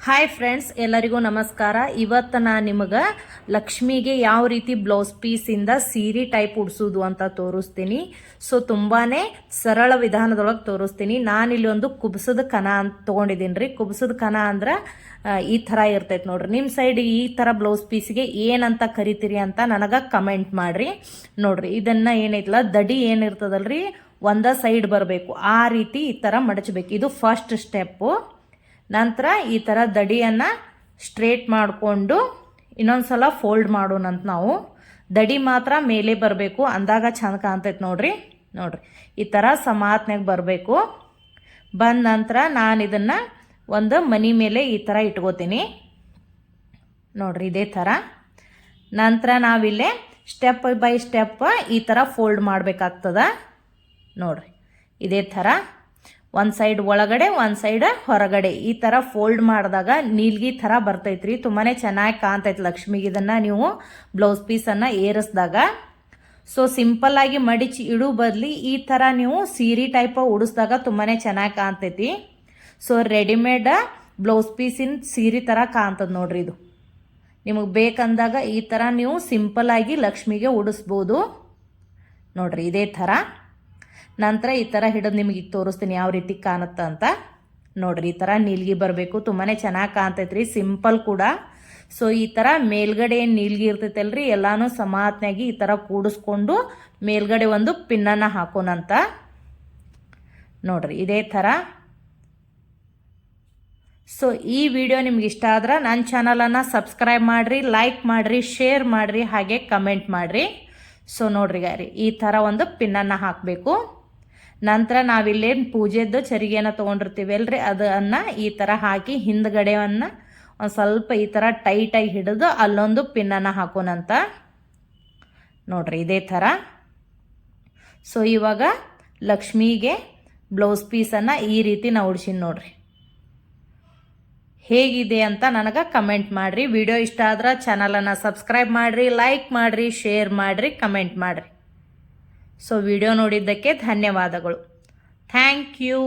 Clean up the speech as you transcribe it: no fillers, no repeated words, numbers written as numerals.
Hi friends, ಎಲ್ಲರಿಗೂ ನಮಸ್ಕಾರ. ಇವತ್ತು ನಾನು ನಿಮಗೆ ಲಕ್ಷ್ಮಿಗೆ ಯಾವ ರೀತಿ ಬ್ಲೌಸ್ ಪೀಸಿಂದ ಸೀರೆ ಟೈಪ್ ಉಡಿಸೋದು ಅಂತ ತೋರಿಸ್ತೀನಿ. ಸೊ ತುಂಬಾ ಸರಳ ವಿಧಾನದೊಳಗೆ ತೋರಿಸ್ತೀನಿ. ನಾನಿಲ್ಲಿ ಒಂದು ಕುಬ್ಸದ ಕನ ಅಂತ ತೊಗೊಂಡಿದ್ದೀನಿ ರೀ. ಕುಬ್ಸದ ಕನ ಅಂದ್ರೆ ಈ ಥರ ಇರ್ತೈತೆ ನೋಡ್ರಿ. ನಿಮ್ಮ ಸೈಡ್ ಈ ಥರ ಬ್ಲೌಸ್ ಪೀಸಿಗೆ ಏನಂತ ಕರಿತೀರಿ ಅಂತ ನನಗೆ ಕಮೆಂಟ್ ಮಾಡಿರಿ. ನೋಡ್ರಿ, ಇದನ್ನು ಏನೈತಲ್ಲ ದಡಿ ಏನಿರ್ತದಲ್ರಿ ಒಂದ ಸೈಡ್ ಬರಬೇಕು, ಆ ರೀತಿ ಈ ಥರ ಮಡಚಬೇಕು. ಇದು ಫಸ್ಟ್ ಸ್ಟೆಪ್ಪು. ನಂತರ ಈ ಥರ ದಡಿಯನ್ನು ಸ್ಟ್ರೇಟ್ ಮಾಡಿಕೊಂಡು ಇನ್ನೊಂದ್ಸಲ ಫೋಲ್ಡ್ ಮಾಡೋಣಂತ. ನಾವು ದಡಿ ಮಾತ್ರ ಮೇಲೆ ಬರಬೇಕು, ಅಂದಾಗ ಚಂದ ಕಾಣ್ತೈತೆ ನೋಡ್ರಿ. ಈ ಥರ ಸಮಾತ್ನಾಗ ಬರಬೇಕು. ಬಂದ ನಂತರ ನಾನು ಇದನ್ನು ಒಂದು ಮನಿ ಮೇಲೆ ಈ ಥರ ಇಟ್ಕೋತೀನಿ ನೋಡ್ರಿ, ಇದೇ ಥರ. ನಂತರ ನಾವಿಲ್ಲೇ ಸ್ಟೆಪ್ ಬೈ ಸ್ಟೆಪ್ ಈ ಥರ ಫೋಲ್ಡ್ ಮಾಡಬೇಕಾಗ್ತದ ನೋಡ್ರಿ. ಇದೇ ಥರ ಒಂದು ಸೈಡ್ ಒಳಗಡೆ ಒಂದು ಸೈಡ್ ಹೊರಗಡೆ ಈ ಥರ ಫೋಲ್ಡ್ ಮಾಡಿದಾಗ ನೀಲ್ಗಿ ಥರ ಬರ್ತೈತ್ರಿ. ತುಂಬಾ ಚೆನ್ನಾಗಿ ಕಾಣ್ತೈತೆ ಲಕ್ಷ್ಮಿಗೆ ಇದನ್ನು ನೀವು ಬ್ಲೌಸ್ ಪೀಸನ್ನು ಏರಿಸಿದಾಗ. ಸೊ ಸಿಂಪಲ್ಲಾಗಿ ಮಡಿಚಿ ಇಡು ಬದಲಿ ಈ ಥರ ನೀವು ಸೀರೆ ಟೈಪ್ ಉಡಿಸಿದಾಗ ತುಂಬಾ ಚೆನ್ನಾಗಿ ಕಾಣ್ತೈತಿ. ಸೊ ರೆಡಿಮೇಡ್ ಬ್ಲೌಸ್ ಪೀಸಿನ ಸೀರೆ ಥರ ಕಾಣ್ತದೆ ನೋಡ್ರಿ. ಇದು ನಿಮಗೆ ಬೇಕಂದಾಗ ಈ ಥರ ನೀವು ಸಿಂಪಲ್ಲಾಗಿ ಲಕ್ಷ್ಮಿಗೆ ಉಡಿಸ್ಬೋದು ನೋಡ್ರಿ, ಇದೇ ಥರ. ನಂತರ ಈ ಥರ ಹಿಡಿದು ನಿಮಗೆ ಈಗ ತೋರಿಸ್ತೀನಿ ಯಾವ ರೀತಿ ಕಾಣುತ್ತೆ ಅಂತ ನೋಡ್ರಿ. ಈ ಥರ ನೀಲ್ಗಿ ಬರಬೇಕು, ತುಂಬಾ ಚೆನ್ನಾಗಿ ಕಾಣ್ತೈತ್ರಿ, ಸಿಂಪಲ್ ಕೂಡ. ಸೊ ಈ ಥರ ಮೇಲ್ಗಡೆ ಏನು ನೀಲ್ಗಿ ಇರ್ತೈತಲ್ರಿ ಎಲ್ಲಾನು ಸಮಾತ್ನಾಗಿ ಈ ಥರ ಕೂಡಿಸ್ಕೊಂಡು ಮೇಲ್ಗಡೆ ಒಂದು ಪಿನ್ನನ್ನು ಹಾಕೋಣಂತ ನೋಡ್ರಿ, ಇದೇ ಥರ. ಸೊ ಈ ವಿಡಿಯೋ ನಿಮ್ಗೆ ಇಷ್ಟ ಆದ್ರೆ ನನ್ನ ಚಾನಲನ್ನು ಸಬ್ಸ್ಕ್ರೈಬ್ ಮಾಡಿರಿ, ಲೈಕ್ ಮಾಡಿರಿ, ಶೇರ್ ಮಾಡಿರಿ, ಹಾಗೆ ಕಮೆಂಟ್ ಮಾಡಿರಿ. ಸೊ ನೋಡ್ರಿ ಗಾರಿ ಈ ಥರ ಒಂದು ಪಿನ್ನನ್ನು ಹಾಕಬೇಕು. ನಂತರ ನಾವಿಲ್ಲೇನು ಪೂಜೆದ್ದು ಚರಿಗೆಯನ್ನು ತೊಗೊಂಡಿರ್ತೀವಿ ಅಲ್ರಿ, ಅದನ್ನು ಈ ಥರ ಹಾಕಿ ಹಿಂದ್ಗಡೆಯನ್ನು ಒಂದು ಸ್ವಲ್ಪ ಈ ಥರ ಟೈಟಾಗಿ ಹಿಡಿದು ಅಲ್ಲೊಂದು ಪಿನ್ನನ್ನು ಹಾಕೋಣಂತ ನೋಡ್ರಿ, ಇದೇ ಥರ. ಸೊ ಇವಾಗ ಲಕ್ಷ್ಮಿಗೆ ಬ್ಲೌಸ್ ಪೀಸನ್ನು ಈ ರೀತಿ ನಾವು ಉಡ್ಸೀನಿ ನೋಡ್ರಿ. ಹೇಗಿದೆ ಅಂತ ನನಗೆ ಕಮೆಂಟ್ ಮಾಡಿರಿ. ವಿಡಿಯೋ ಇಷ್ಟ ಆದ್ರೆ ಚಾನಲನ್ನು ಸಬ್ಸ್ಕ್ರೈಬ್ ಮಾಡಿರಿ, ಲೈಕ್ ಮಾಡಿರಿ, ಶೇರ್ ಮಾಡಿರಿ, ಕಮೆಂಟ್ ಮಾಡಿರಿ. ಸೊ ವಿಡಿಯೋ ನೋಡಿದ್ದಕ್ಕೆ ಧನ್ಯವಾದಗಳು. Thank you.